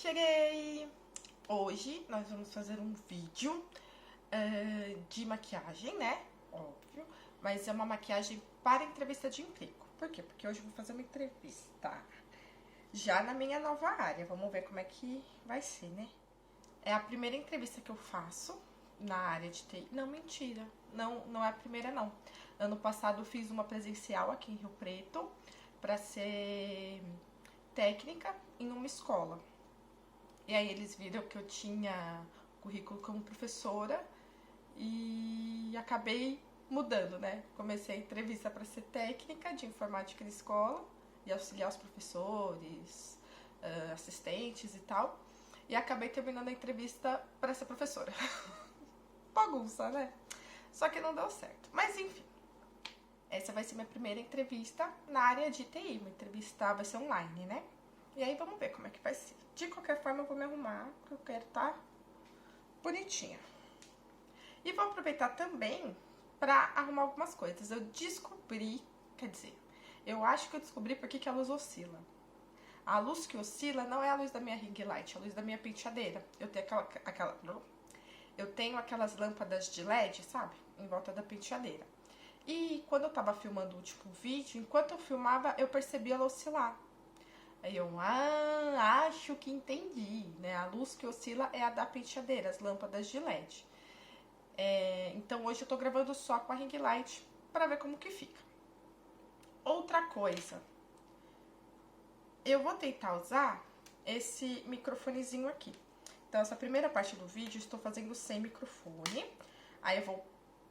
Cheguei! Hoje nós vamos fazer um vídeo de maquiagem, né? Óbvio. Mas é uma maquiagem para entrevista de emprego. Por quê? Porque hoje eu vou fazer uma entrevista já na minha nova área. Vamos ver como é que vai ser, né? É a primeira entrevista que eu faço na área de TI. Não, mentira. Não é a primeira, não. Ano passado eu fiz uma presencial aqui em Rio Preto para ser técnica em uma escola. E aí eles viram que eu tinha currículo como professora e acabei mudando, né? Comecei a entrevista para ser técnica de informática na escola e auxiliar os professores, assistentes e tal. E acabei terminando a entrevista para ser professora. Bagunça, né? Só que não deu certo. Mas enfim, essa vai ser minha primeira entrevista na área de TI. Uma entrevista vai ser online, né? E aí vamos ver como é que vai ser. De qualquer forma eu vou me arrumar, porque eu quero estar bonitinha. E vou aproveitar também pra arrumar algumas coisas. Eu descobri, quer dizer, eu acho que eu descobri por que a luz oscila. A luz que oscila não é a luz da minha ring light, é a luz da minha penteadeira. Eu tenho aquelas lâmpadas de LED, sabe? Em volta da penteadeira. E quando eu tava filmando o último vídeo, enquanto eu filmava, eu percebi ela oscilar. Aí eu, acho que entendi, né? A luz que oscila é a da penteadeira, as lâmpadas de LED. Então hoje eu tô gravando só com a ring light pra ver como que fica. Outra coisa, eu vou tentar usar esse microfonezinho aqui. Então essa primeira parte do vídeo eu estou fazendo sem microfone. Aí eu vou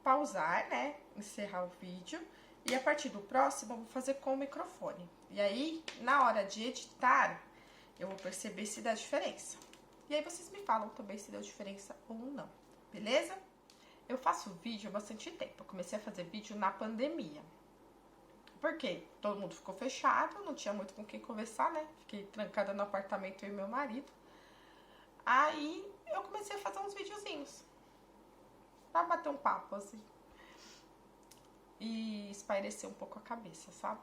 pausar, né? Encerrar o vídeo. E a partir do próximo eu vou fazer com o microfone. E aí, na hora de editar, eu vou perceber se dá diferença. E aí vocês me falam também se deu diferença ou não, beleza? Eu faço vídeo há bastante tempo. Eu comecei a fazer vídeo na pandemia. Por quê? Todo mundo ficou fechado, não tinha muito com quem conversar, né? Fiquei trancada no apartamento, eu e meu marido. Aí eu comecei a fazer uns videozinhos pra bater um papo, assim. E espairecer um pouco a cabeça, sabe?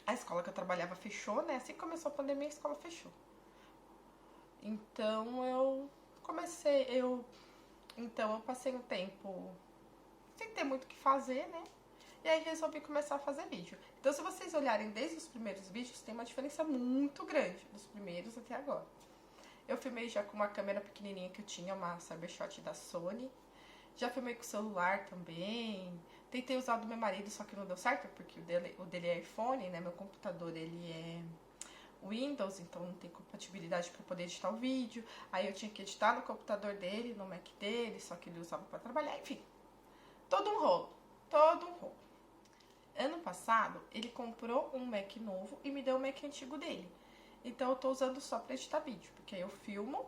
A escola que eu trabalhava fechou, né? Assim que começou a pandemia, a escola fechou. Então eu passei um tempo sem ter muito o que fazer, né? E aí resolvi começar a fazer vídeo. Então se vocês olharem desde os primeiros vídeos, tem uma diferença muito grande dos primeiros até agora. Eu filmei já com uma câmera pequenininha que eu tinha, uma Cybershot da Sony. Já filmei com o celular também. Tentei usar do meu marido, só que não deu certo, porque o dele é iPhone, né? Meu computador, ele é Windows, então não tem compatibilidade para poder editar o vídeo. Aí eu tinha que editar no computador dele, no Mac dele, só que ele usava para trabalhar, enfim. Todo um rolo. Ano passado, ele comprou um Mac novo e me deu o Mac antigo dele. Então eu tô usando só para editar vídeo, porque aí eu filmo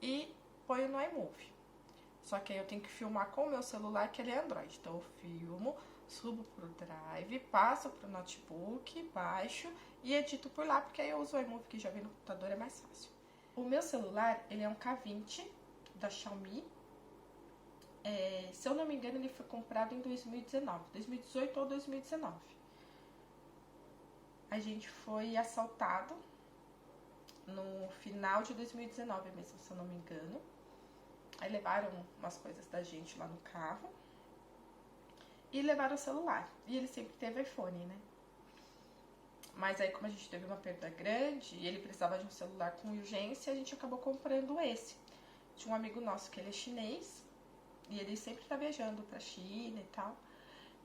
e ponho no iMovie. Só que aí eu tenho que filmar com o meu celular, que ele é Android. Então eu filmo, subo pro Drive, passo pro notebook, baixo e edito por lá, porque aí eu uso o iMovie que já vem no computador, é mais fácil. O meu celular, ele é um K20 da Xiaomi. Se eu não me engano, ele foi comprado em 2018 ou 2019. A gente foi assaltado no final de 2019 mesmo, se eu não me engano. Aí levaram umas coisas da gente lá no carro. E levaram o celular. E ele sempre teve iPhone, né? Mas aí como a gente teve uma perda grande e ele precisava de um celular com urgência, a gente acabou comprando esse. Tinha um amigo nosso que ele é chinês. E ele sempre tá viajando pra China e tal.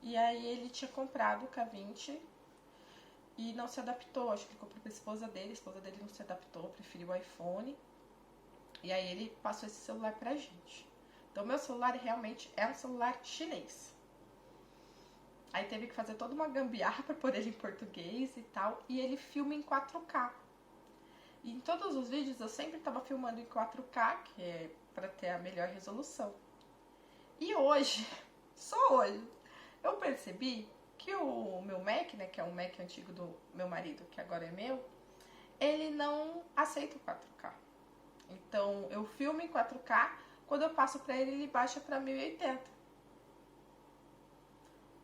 E aí ele tinha comprado o K20 e não se adaptou. Acho que ele comprou pra esposa dele. A esposa dele não se adaptou, preferiu o iPhone. E aí ele passou esse celular pra gente. Então meu celular realmente é um celular chinês. Aí teve que fazer toda uma gambiarra pra pôr ele em português e tal. E ele filma em 4K. E em todos os vídeos eu sempre tava filmando em 4K, que é pra ter a melhor resolução. E hoje, só hoje, eu percebi que o meu Mac, né, que é um Mac antigo do meu marido, que agora é meu, ele não aceita o 4K. Então, eu filmo em 4K, quando eu passo pra ele, ele baixa pra 1080.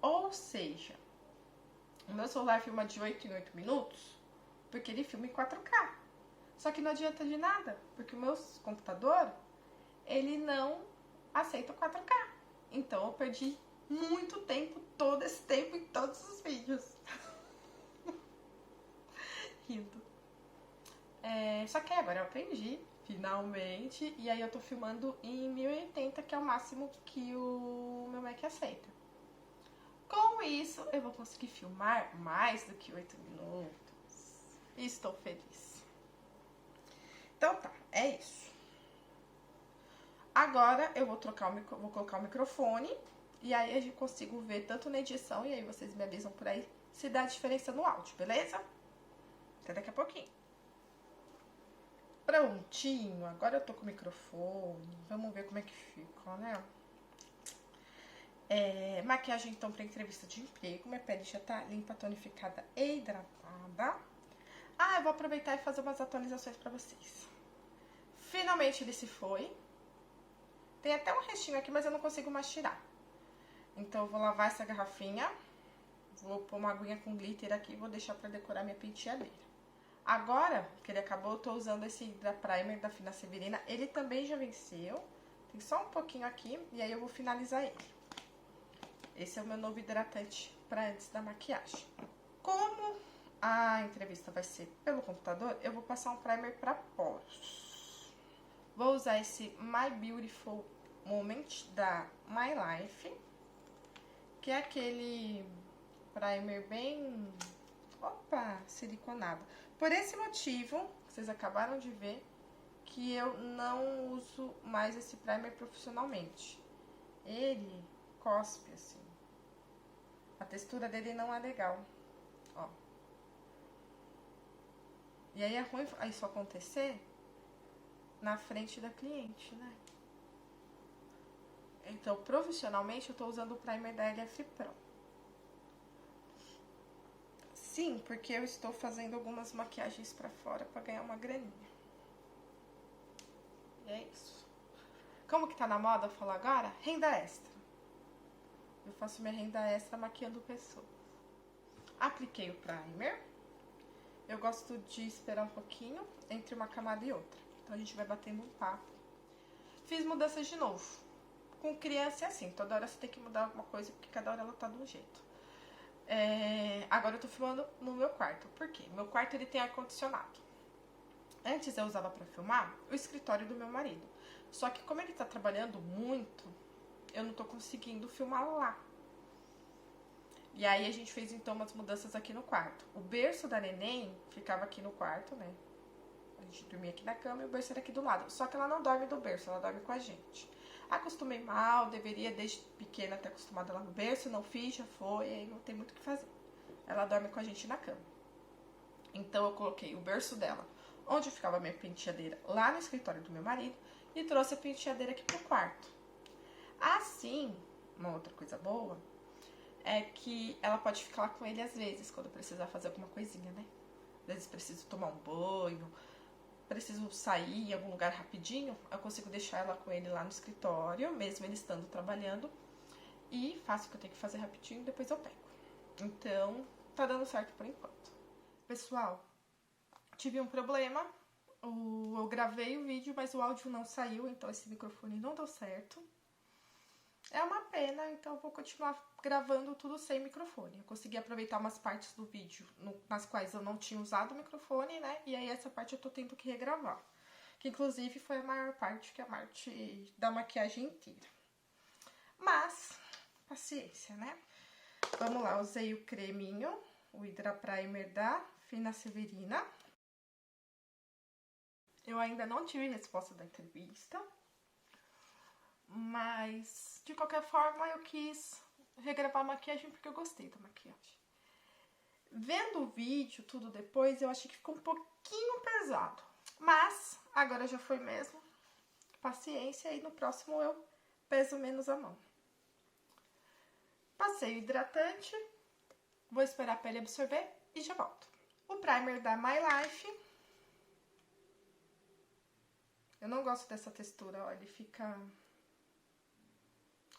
Ou seja, o meu celular filma de 8 em 8 minutos, porque ele filma em 4K. Só que não adianta de nada, porque o meu computador, ele não aceita o 4K. Então eu perdi muito tempo, todo esse tempo em todos os vídeos. Rindo. Só que agora eu aprendi, finalmente, e aí eu tô filmando em 1080, que é o máximo que o meu Mac aceita. Com isso, eu vou conseguir filmar mais do que 8 minutos. E estou feliz. Então tá, é isso. Agora eu vou colocar o microfone e aí a gente consigo ver tanto na edição e aí vocês me avisam por aí se dá diferença no áudio, beleza? Até daqui a pouquinho. Prontinho, agora eu tô com o microfone. Vamos ver como é que fica, né? Maquiagem então pra entrevista de emprego. Minha pele já tá limpa, tonificada e hidratada. Eu vou aproveitar e fazer umas atualizações pra vocês. Finalmente ele se foi. Tem até um restinho aqui, mas eu não consigo mais tirar. Então eu vou lavar essa garrafinha. Vou pôr uma aguinha com glitter aqui e vou deixar pra decorar minha penteadeira. Agora que ele acabou, eu tô usando esse Hydra Primer da Fina Severina. Ele também já venceu. Tem só um pouquinho aqui e aí eu vou finalizar ele. Esse é o meu novo hidratante pra antes da maquiagem. Como a entrevista vai ser pelo computador, eu vou passar um primer pra poros. Vou usar esse My Beautiful Moment da My Life, que é aquele primer bem, siliconado. Por esse motivo, vocês acabaram de ver, que eu não uso mais esse primer profissionalmente. Ele cospe assim. A textura dele não é legal, ó. E aí é ruim isso acontecer na frente da cliente, né? Então, profissionalmente, eu tô usando o primer da LF Pro. Sim, porque eu estou fazendo algumas maquiagens pra fora pra ganhar uma graninha. E é isso. Como que tá na moda falar agora? Renda extra. Eu faço minha renda extra maquiando pessoas. Apliquei o primer. Eu gosto de esperar um pouquinho entre uma camada e outra. Então a gente vai batendo um papo. Fiz mudanças de novo. Com criança é assim, toda hora você tem que mudar alguma coisa, porque cada hora ela tá de um jeito. Agora eu tô filmando no meu quarto. Por quê? Meu quarto ele tem ar-condicionado. Antes eu usava pra filmar o escritório do meu marido. Só que como ele tá trabalhando muito, eu não tô conseguindo filmar lá. E aí a gente fez então umas mudanças aqui no quarto. O berço da neném ficava aqui no quarto, né? A gente dormia aqui na cama e o berço era aqui do lado. Só que ela não dorme do berço, ela dorme com a gente. Acostumei mal, deveria desde pequena ter acostumado lá no berço, não fiz, já foi, aí não tem muito o que fazer. Ela dorme com a gente na cama. Então eu coloquei o berço dela, onde ficava a minha penteadeira, lá no escritório do meu marido, e trouxe a penteadeira aqui pro quarto. Assim, uma outra coisa boa é que ela pode ficar lá com ele às vezes, quando precisar fazer alguma coisinha, né? Às vezes preciso tomar um banho, preciso sair em algum lugar rapidinho, eu consigo deixar ela com ele lá no escritório, mesmo ele estando trabalhando, e faço o que eu tenho que fazer rapidinho e depois eu pego. Então, tá dando certo por enquanto. Pessoal, tive um problema, eu gravei o vídeo, mas o áudio não saiu, então esse microfone não deu certo. É uma pena, então eu vou continuar gravando tudo sem microfone. Eu consegui aproveitar umas partes do vídeo nas quais eu não tinha usado o microfone, né? E aí essa parte eu tô tendo que regravar. Que inclusive foi a maior parte, que é a parte da maquiagem inteira. Mas, paciência, né? Vamos lá, usei o creminho, o Hydra Primer da Fina Severina. Eu ainda não tive resposta da entrevista. Mas, de qualquer forma, eu quis regravar a maquiagem porque eu gostei da maquiagem. Vendo o vídeo, tudo depois, eu achei que ficou um pouquinho pesado. Mas, agora já foi mesmo. Paciência, e no próximo eu peso menos a mão. Passei o hidratante, vou esperar a pele absorver e já volto. O primer da My Life. Eu não gosto dessa textura, ó, ele fica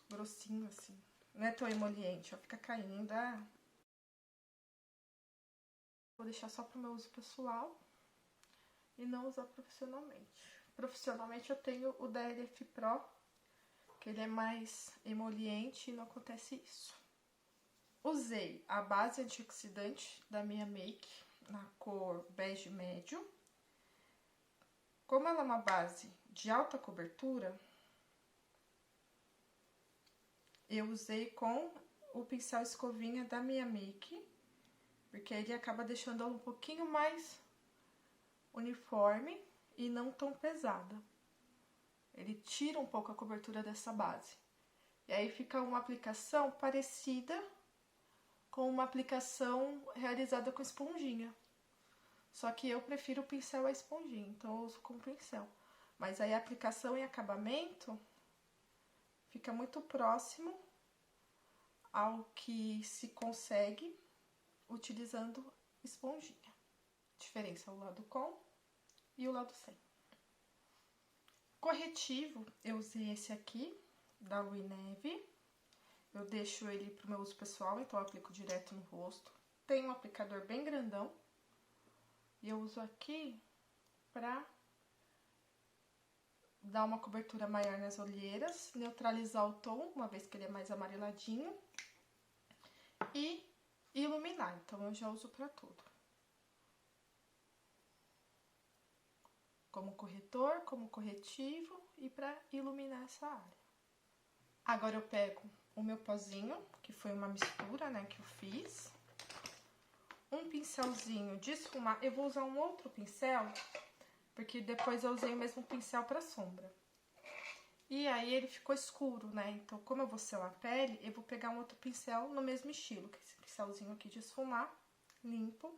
grossinho assim, não é tão emoliente, ó, fica caindo, Vou deixar só pro meu uso pessoal. e não usar profissionalmente. Profissionalmente eu tenho o da LF Pro, que ele é mais emoliente e não acontece isso. Usei a base antioxidante da Minha Make na cor bege médio. Como ela é uma base de alta cobertura, eu usei com o pincel escovinha da Minha Make, porque ele acaba deixando ela um pouquinho mais uniforme e não tão pesada. Ele tira um pouco a cobertura dessa base. E aí fica uma aplicação parecida com uma aplicação realizada com esponjinha. Só que eu prefiro o pincel a esponjinha, então eu uso com pincel. Mas aí a aplicação e acabamento fica muito próximo ao que se consegue utilizando esponjinha. A diferença é o lado com e o lado sem. Corretivo, eu usei esse aqui, da Lui Neve. Eu deixo ele pro meu uso pessoal, então eu aplico direto no rosto. Tem um aplicador bem grandão. E eu uso aqui pra dar uma cobertura maior nas olheiras, neutralizar o tom, uma vez que ele é mais amareladinho. E iluminar, então eu já uso pra tudo. Como corretor, como corretivo e pra iluminar essa área. Agora eu pego o meu pozinho, que foi uma mistura, né, que eu fiz. Um pincelzinho de esfumar. Eu vou usar um outro pincel, porque depois eu usei o mesmo pincel pra sombra. E aí ele ficou escuro, né? Então, como eu vou selar a pele, eu vou pegar um outro pincel no mesmo estilo, que é esse pincelzinho aqui de esfumar, limpo.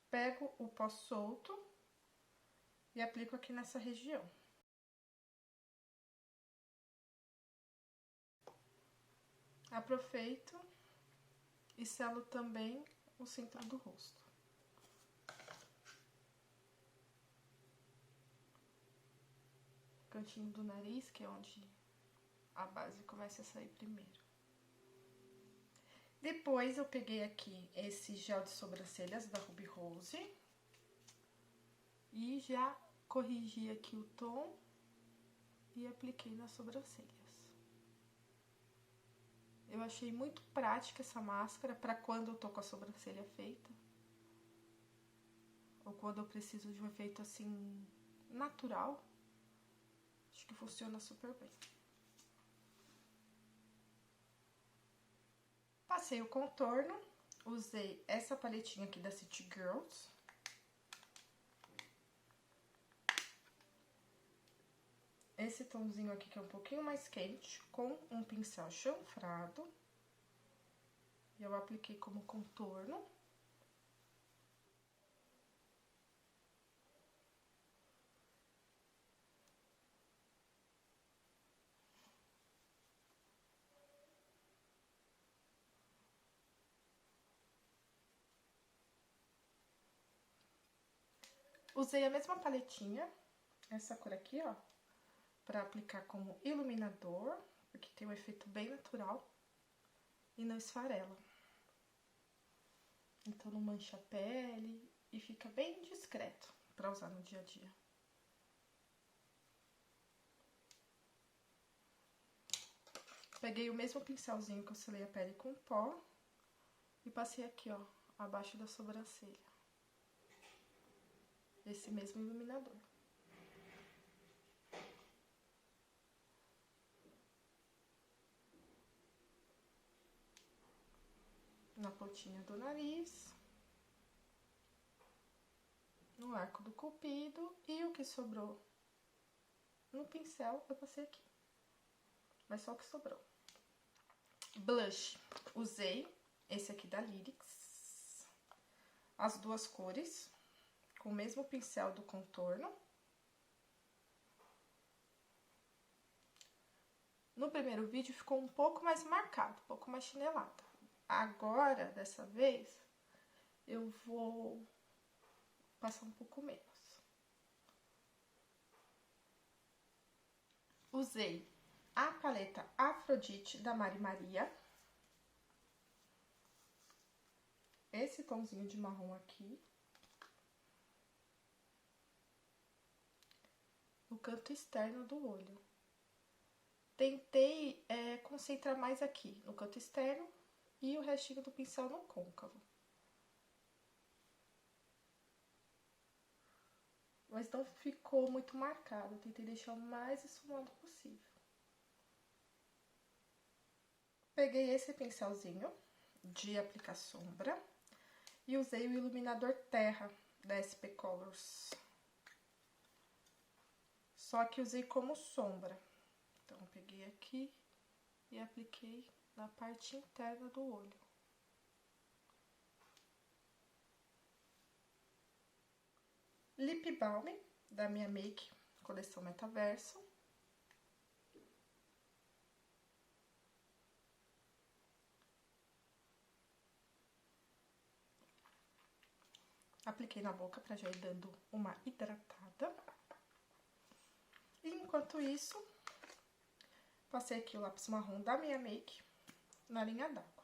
Pego o pó solto e aplico aqui nessa região. Aproveito e selo também o centro do rosto. Cantinho do nariz, que é onde a base começa a sair primeiro. Depois eu peguei aqui esse gel de sobrancelhas da Ruby Rose e já corrigi aqui o tom e apliquei nas sobrancelhas. Eu achei muito prática essa máscara para quando eu tô com a sobrancelha feita. Ou quando eu preciso de um efeito assim, natural. Acho que funciona super bem. Passei o contorno, usei essa paletinha aqui da City Girls. Esse tomzinho aqui que é um pouquinho mais quente, com um pincel chanfrado. E eu apliquei como contorno. Usei a mesma paletinha, essa cor aqui, ó, pra aplicar como iluminador, porque tem um efeito bem natural e não esfarela. Então não mancha a pele e fica bem discreto pra usar no dia a dia. Peguei o mesmo pincelzinho que eu selei a pele com pó e passei aqui, ó, abaixo da sobrancelha. Esse mesmo iluminador. Na pontinha do nariz, no arco do cupido e o que sobrou no pincel eu passei aqui. Mas só o que sobrou. Blush, usei esse aqui da Lyrics, as duas cores, com o mesmo pincel do contorno. No primeiro vídeo ficou um pouco mais marcado, um pouco mais chinelada. Agora, dessa vez, eu vou passar um pouco menos. Usei a paleta Afrodite da Mari Maria. Esse tomzinho de marrom aqui. no canto externo do olho. Tentei concentrar mais aqui, no canto externo, e o restinho do pincel no côncavo. Mas não ficou muito marcado, tentei deixar o mais esfumado possível. Peguei esse pincelzinho de aplicar sombra e usei o iluminador terra da SP Colors. Só que usei como sombra. Então, eu peguei aqui e apliquei na parte interna do olho. Lip Balm da Minha Make, coleção Metaverso. Apliquei na boca pra já ir dando uma hidratada. E enquanto isso, passei aqui o lápis marrom da Minha Make na linha d'água.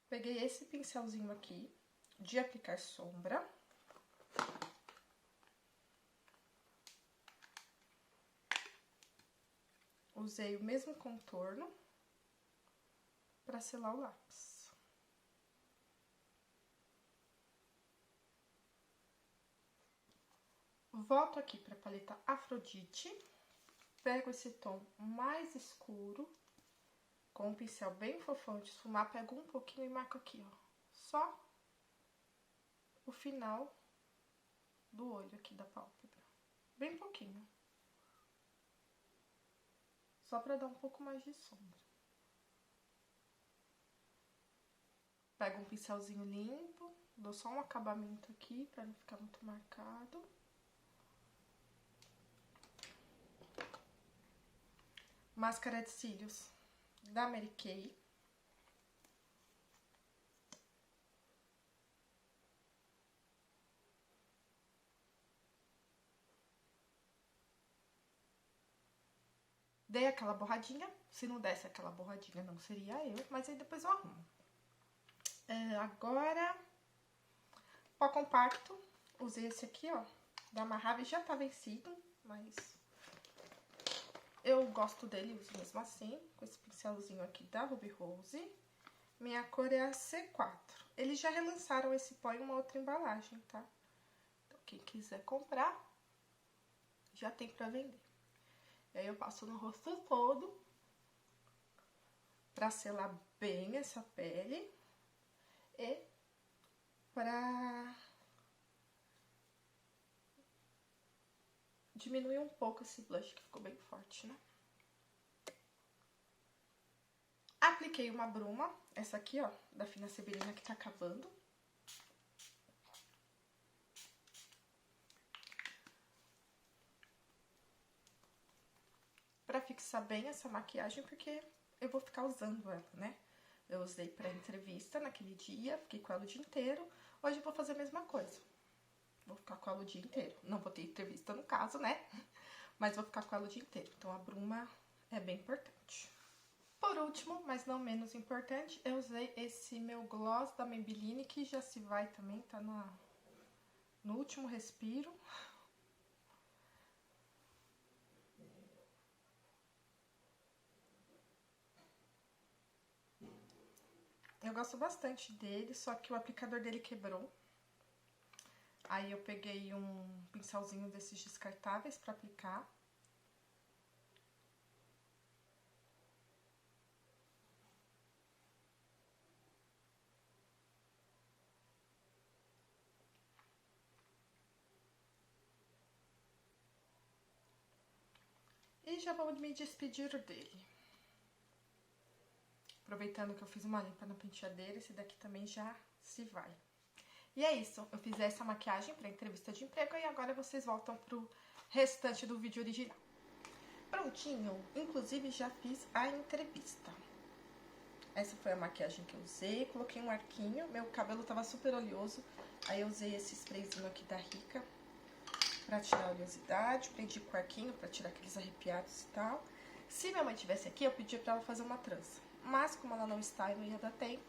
Peguei esse pincelzinho aqui de aplicar sombra. Usei o mesmo contorno para selar o lápis. Volto aqui para a paleta Afrodite, pego esse tom mais escuro, com um pincel bem fofão de esfumar, pego um pouquinho e marco aqui, ó, só o final do olho aqui da pálpebra, bem pouquinho, só para dar um pouco mais de sombra. Pego um pincelzinho limpo, dou só um acabamento aqui para não ficar muito marcado. Máscara de cílios da Mary Kay. Dei aquela borradinha, se não desse aquela borradinha não seria eu, mas aí depois eu arrumo. Agora, pó compacto, usei esse aqui, ó, da Mojave, já tá vencido, mas eu gosto dele, uso mesmo assim, com esse pincelzinho aqui da Ruby Rose. Minha cor é a C4. Eles já relançaram esse pó em uma outra embalagem, tá? Então, quem quiser comprar, já tem pra vender. E aí eu passo no rosto todo, pra selar bem essa pele e pra diminuir um pouco esse blush que ficou bem forte, né? Apliquei uma bruma, essa aqui, ó, da Fina Severina, que tá acabando. Pra fixar bem essa maquiagem, porque eu vou ficar usando ela, né? Eu usei pra entrevista naquele dia, fiquei com ela o dia inteiro. Hoje eu vou fazer a mesma coisa. Vou ficar com ela o dia inteiro. Não vou ter entrevista no caso, né? Mas vou ficar com ela o dia inteiro. Então, a bruma é bem importante. Por último, mas não menos importante, eu usei esse meu gloss da Maybelline, que já se vai também, tá no último respiro. Eu gosto bastante dele, só que o aplicador dele quebrou. Aí eu peguei um pincelzinho desses descartáveis pra aplicar. E já vou me despedir dele. Aproveitando que eu fiz uma limpa na penteadeira, esse daqui também já se vai. E é isso, eu fiz essa maquiagem pra entrevista de emprego e agora vocês voltam pro restante do vídeo original. Prontinho, inclusive já fiz a entrevista. Essa foi a maquiagem que eu usei, coloquei um arquinho, meu cabelo tava super oleoso, aí eu usei esse sprayzinho aqui da Rica pra tirar a oleosidade, prendi com o arquinho pra tirar aqueles arrepiados e tal. Se minha mãe tivesse aqui, eu pedi pra ela fazer uma trança, mas como ela não está e não ia dar tempo,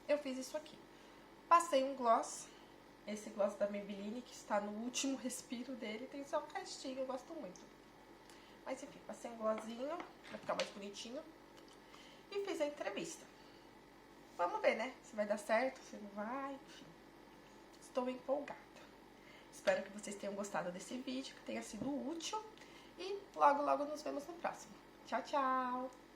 eu fiz isso aqui. Passei um gloss Esse gloss da Maybelline, que está no último respiro dele, tem só um restinho, eu gosto muito. Mas enfim, passei um glossinho pra ficar mais bonitinho. E fiz a entrevista. Vamos ver, né? Se vai dar certo, se não vai, enfim. Estou empolgada. Espero que vocês tenham gostado desse vídeo, que tenha sido útil. E logo, logo nos vemos no próximo. Tchau, tchau!